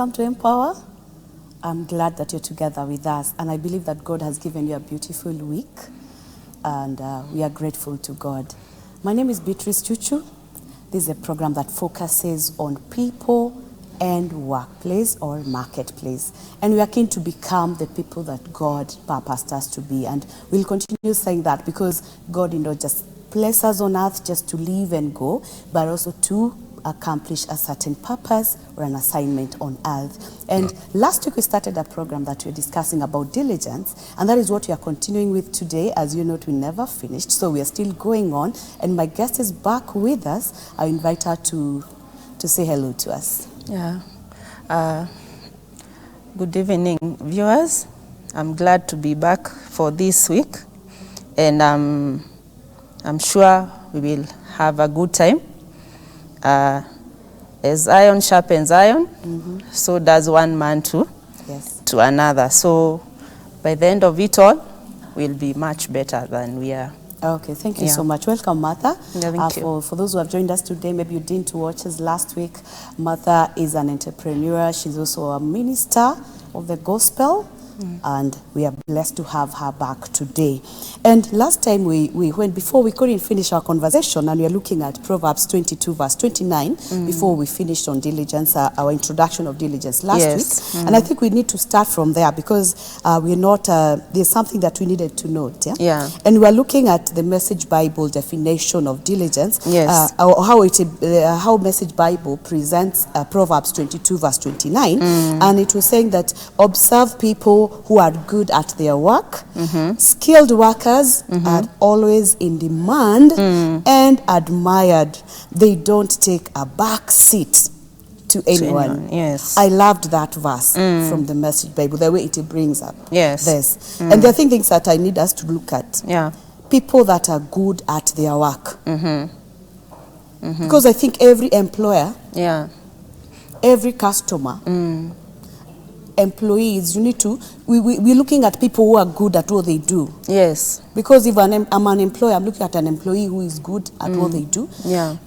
welcome to Empower. I'm glad that you're together with us, and I believe that God has given you a beautiful week, and we are grateful to God. My name is Beatrice Chuchu. This is a program that focuses on people and workplace or marketplace, and we are keen to become the people that God purposed us to be, and we'll continue saying that because God did not just place us on earth just to live and go, but also to accomplish a certain purpose or an assignment on earth. And last week we started a program that we're discussing about diligence, and that is what we are continuing with today. As you note, we never finished, so we are still going on, and my guest is back with us. I invite her to say hello to us. Yeah. Good evening, viewers. I'm glad to be back for this week, and I'm sure we will have a good time. As iron sharpens iron, so does one man to another. So by the end of it all, we'll be much better than we are. Okay, thank you so much. Welcome, Martha. Yeah, thank you. For those who have joined us today, maybe you didn't watch us last week, Martha is an entrepreneur. She's also a minister of the gospel, and we are blessed to have her back today. And last time we went, before we couldn't finish our conversation, and we are looking at Proverbs 22 verse 29 before we finished on diligence, our introduction of diligence last week. And I think we need to start from there because we're not, there's something that we needed to note. And we are looking at the Message Bible definition of diligence, how Message Bible presents Proverbs 22 verse 29. And it was saying that observe people who are good at their work, skilled workers are always in demand and admired. They don't take a back seat to anyone. Yes. I loved that verse from the Message Bible, the way it brings up this. And there are things that I need us to look at. People that are good at their work. Because I think every employer, every customer, employees, you need to, we're looking at people who are good at what they do. Yes. Because if I'm an employer, I'm looking at an employee who is good at what they do.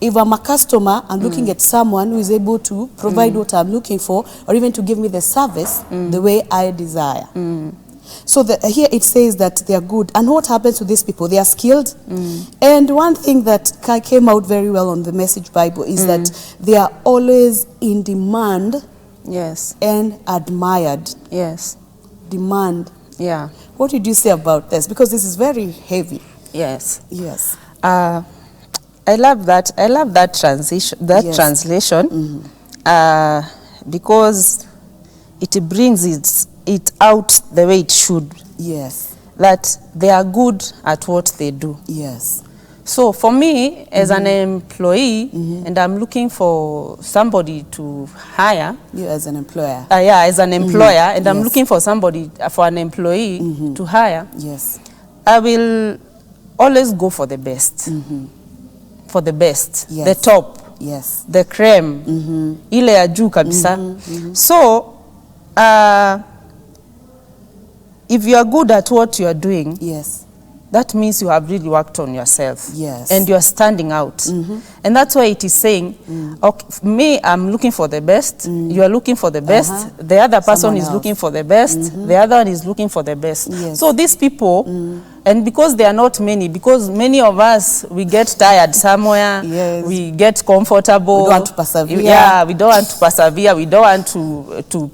If I'm a customer, I'm looking at someone who is able to provide what I'm looking for, or even to give me the service the way I desire. So here it says that they are good. And what happens to these people? They are skilled. And one thing that came out very well on the Message Bible is that they are always in demand. And admired. Demand. What did you say about this? Because this is very heavy. I love that. I love that translation. Because it brings it out the way it should. That they are good at what they do. So for me, as an employee, and I'm looking for somebody to hire. You as an employer. As an employer, and I'm looking for somebody, for an employee to hire. I will always go for the best. For the best. The top. The creme. Ile ya juu kabisa. So, if you are good at what you are doing, that means you have really worked on yourself. And you are standing out. And that's why it is saying, okay, me, I'm looking for the best. You are looking for the best. The other person is looking for the best. The other one is looking for the best. So these people, and because they are not many, because many of us, we get tired somewhere. We get comfortable. We don't want to persevere. We don't want to persevere. We don't want to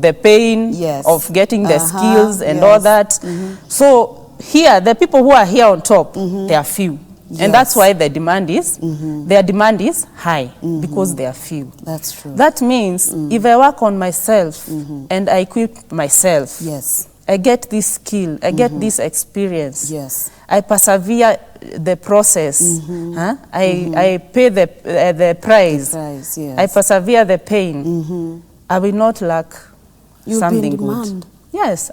the pain of getting the skills and all that. So here, the people who are here on top, they are few. And that's why the demand is, their demand is high, because they are few. That's true. That means if I work on myself and I equip myself, I get this skill, I get this experience. I persevere the process. I pay the price. I persevere the pain. I will not lack something good.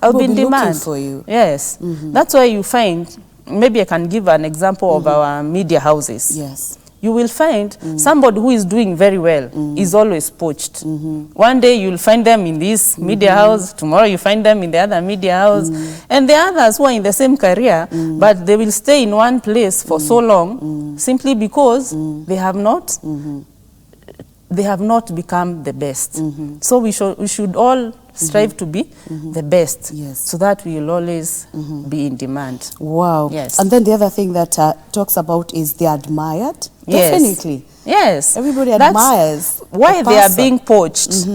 I'll be in demand for you. That's why you find, maybe I can give an example of our media houses. You will find somebody who is doing very well is always poached. One day you'll find them in this media house, tomorrow you find them in the other media house, and the others who are in the same career, but they will stay in one place for so long simply because they have not they have not become the best. So we should all strive to be the best, so that we will always be in demand. Wow. Yes. And then the other thing that talks about is they're admired. Yes. Definitely. Yes. Everybody admires. Why they are being poached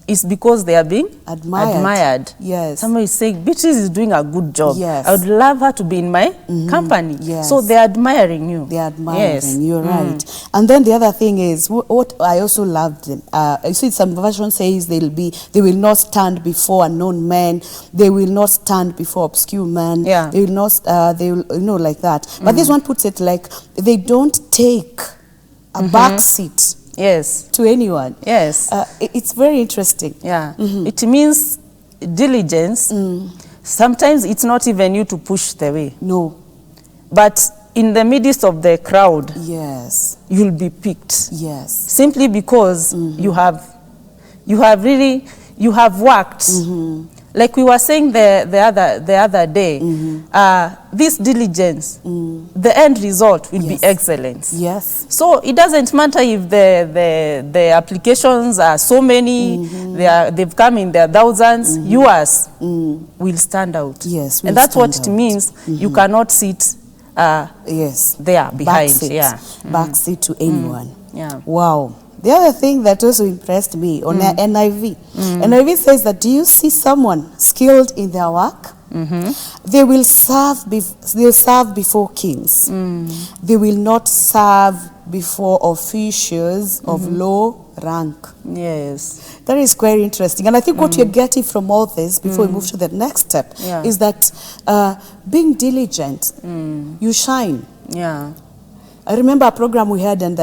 is because they are being admired. Yes. Somebody is saying, Beatrice is doing a good job. Yes. I would love her to be in my company. Yes. So they're admiring you. They're admiring. Yes. You're right. And then the other thing is, what I also loved, you see some version says they will not stand before unknown men. They will not stand before obscure men. Yeah. They will not, they will, like that. But this one puts it like, they don't take a back seat. Yes. To anyone. Yes. It's very interesting. Yeah. It means diligence. Sometimes it's not even you to push the way. No. But in the midst of the crowd, yes, you'll be picked. Yes. Simply because you have worked. Like we were saying the other day, this diligence, the end result will be excellence. Yes. So it doesn't matter if the applications are so many, they've come in their thousands, yours will stand out. Yes. And that's what it means. You cannot sit there behind. Backseat to anyone. Yeah. Wow. The other thing that also impressed me on NIV, NIV says that, do you see someone skilled in their work? They will serve before kings. They will not serve before officials of low rank. Yes. That is quite interesting. And I think what you're getting from all this, before we move to the next step, is that being diligent, you shine. Yeah. I remember a program we had, and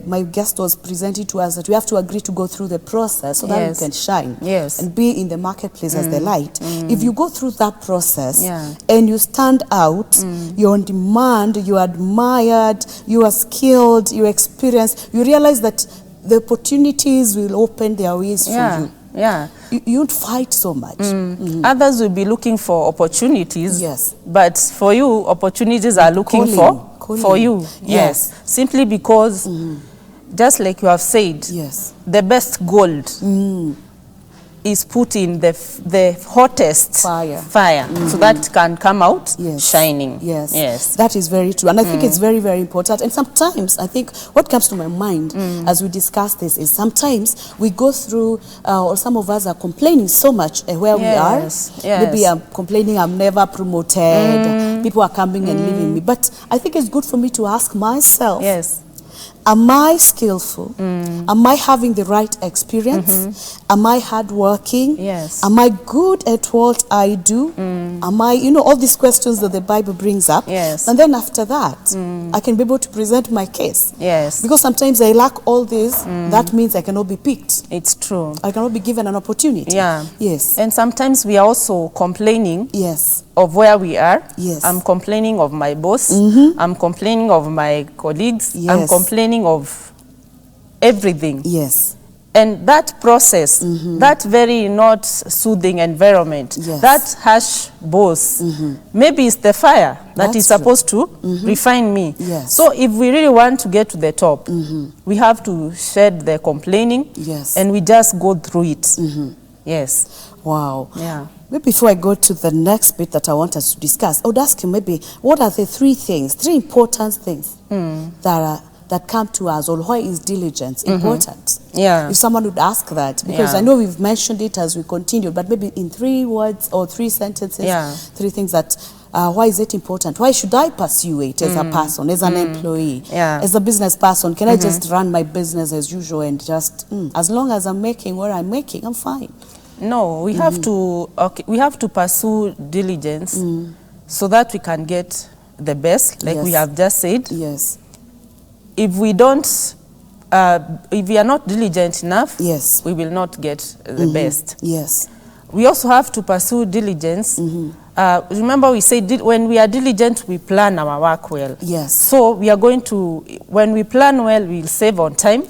my guest was presenting to us that we have to agree to go through the process so that we can shine and be in the marketplace as the light. If you go through that process and you stand out, you're on demand, you're admired, you are skilled, you're experienced, you realize that the opportunities will open their ways for you. Yeah. You won't fight so much. Others will be looking for opportunities. Yes. But for you, opportunities are looking for you. Yes. Simply because, just like you have said, the best gold is put in the hottest fire so that can come out shining. Yes. That is very true. And I think it's very, very important. And sometimes I think what comes to my mind as we discuss this is sometimes we go through, or some of us are complaining so much where we are. Maybe I'm complaining I'm never promoted. People are coming and leaving me. But I think it's good for me to ask myself, am I skillful? Am I having the right experience? Am I hardworking? Am I good at what I do? Am I, all these questions that the Bible brings up. And then after that, I can be able to present my case. Because sometimes I lack all this, that means I cannot be picked. It's true. I cannot be given an opportunity. And sometimes we are also complaining of where we are. I'm complaining of my boss. I'm complaining of my colleagues. I'm complaining of everything. And that process, that very not soothing environment, that harsh boss, maybe it's the fire that is supposed to refine me. So if we really want to get to the top, we have to shed the complaining and we just go through it. Wow. Maybe before I go to the next bit that I want us to discuss, I would ask you maybe, what are the three important things that come to us, or why is diligence important? If someone would ask that, because I know we've mentioned it as we continue, but maybe in 3 words or 3 sentences, 3 things that, why is it important? Why should I pursue it as a person, as an employee, as a business person? Can I just run my business as usual and just, as long as I'm making what I'm making, I'm fine? No, we have to pursue diligence so that we can get the best, like we have just said. If we don't, if we are not diligent enough, we will not get the best. We also have to pursue diligence. Remember we said when we are diligent, we plan our work well. So we are going to, when we plan well, we'll save on time.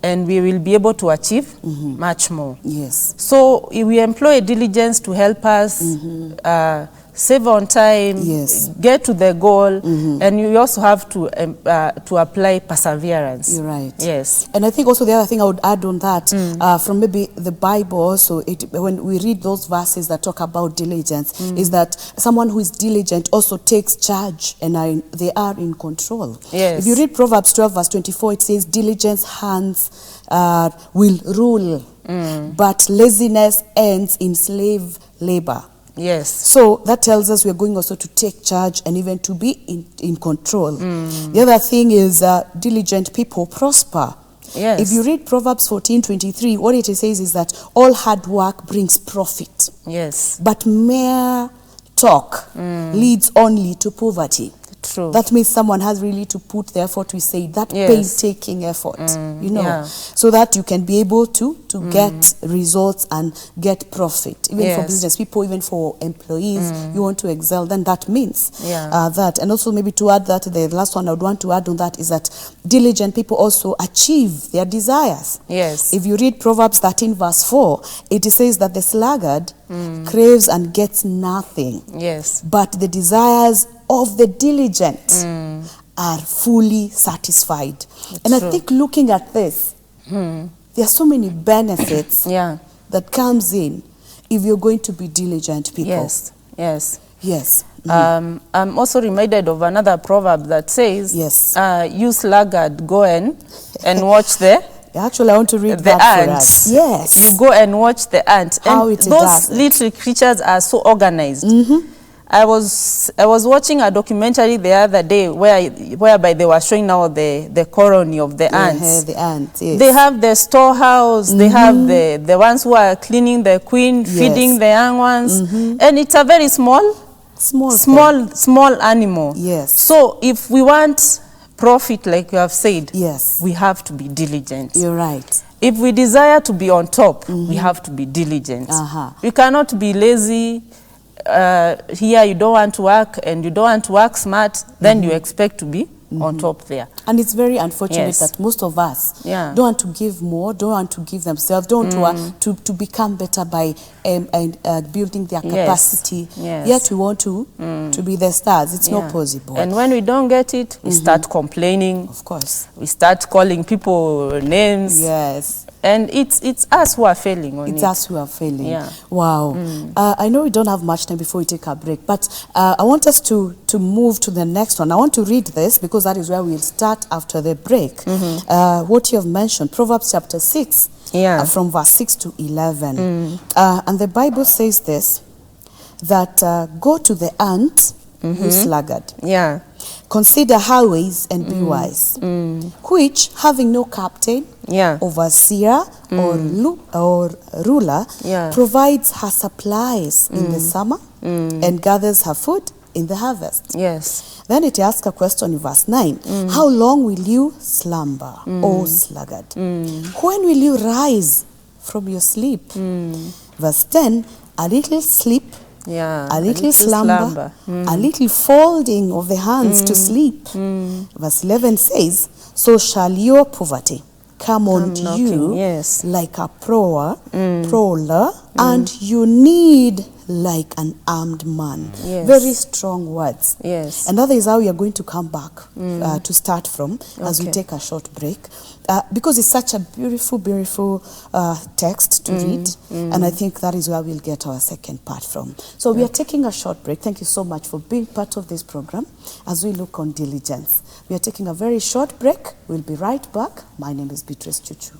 And we will be able to achieve much more. So we employ diligence to help us save on time, get to the goal, and you also have to apply perseverance. You're right. Yes. And I think also the other thing I would add on that, from maybe the Bible also, when we read those verses that talk about diligence, is that someone who is diligent also takes charge and they are in control. Yes. If you read Proverbs 12 verse 24, it says, diligent hands will rule, but laziness ends in slave labor. Yes. So that tells us we're going also to take charge and even to be in control. The other thing is diligent people prosper. Yes. If you read Proverbs 14:23, what it says is that all hard work brings profit. Yes. But mere talk leads only to poverty. True. That means someone has really to put the effort, we say, that painstaking effort, you know, so that you can be able to get results and get profit. Even for business people, even for employees, you want to excel, then that means that. And also maybe to add that, the last one I would want to add on that is that diligent people also achieve their desires. Yes. If you read Proverbs 13 verse 4, it says that the sluggard craves and gets nothing. Yes. But the desires of the diligent are fully satisfied. And I think looking at this, there are so many benefits that comes in if you're going to be diligent people. Yes, yes. Yes. I'm also reminded of another proverb that says, you sluggard, go and watch Actually, I want to read the that ants. for us. Yes. You go and watch the ants. How and those little creatures are so organized. I was watching a documentary the other day whereby they were showing now the colony of the ants. The ants, yes. They have the storehouse, they have the ones who are cleaning the queen, feeding the young ones, and it's a very small animal. Yes. So if we want profit, like you have said, we have to be diligent. You're right. If we desire to be on top, we have to be diligent. We cannot be lazy. Here you don't want to work and you don't want to work smart, then you expect to be on top there. And it's very unfortunate that most of us don't want to give more, don't want to give themselves, don't want to become better by building their capacity. Yet we want to be the stars. It's not possible. And when we don't get it, we start complaining. Of course. We start calling people names. Yes. And it's us who are failing on it. It's us who are failing. Wow. I know we don't have much time before we take a break, but I want us to move to the next one. I want to read this because that is where we'll start after the break. What you have mentioned, Proverbs chapter 6, from verse 6 to 11. And the Bible says this, that go to the ant, you sluggard. Consider highways and be wise, which, having no captain, overseer, or ruler, provides her supplies in the summer and gathers her food in the harvest. Then it asks a question in verse 9. How long will you slumber, O sluggard? When will you rise from your sleep? Verse 10, a little sleep, a little slumber, a little folding of the hands to sleep. Verse 11 says, so shall your poverty come on you like a prowler, and you need like an armed man. Very strong words. And that is how we are going to come back to start from as we take a short break. Because it's such a beautiful text to read, and I think that is where we'll get our second part from. So we are taking a short break. Thank you so much for being part of this program as we look on diligence. We are taking a very short break. We'll be right back. My name is Beatrice Chuchu.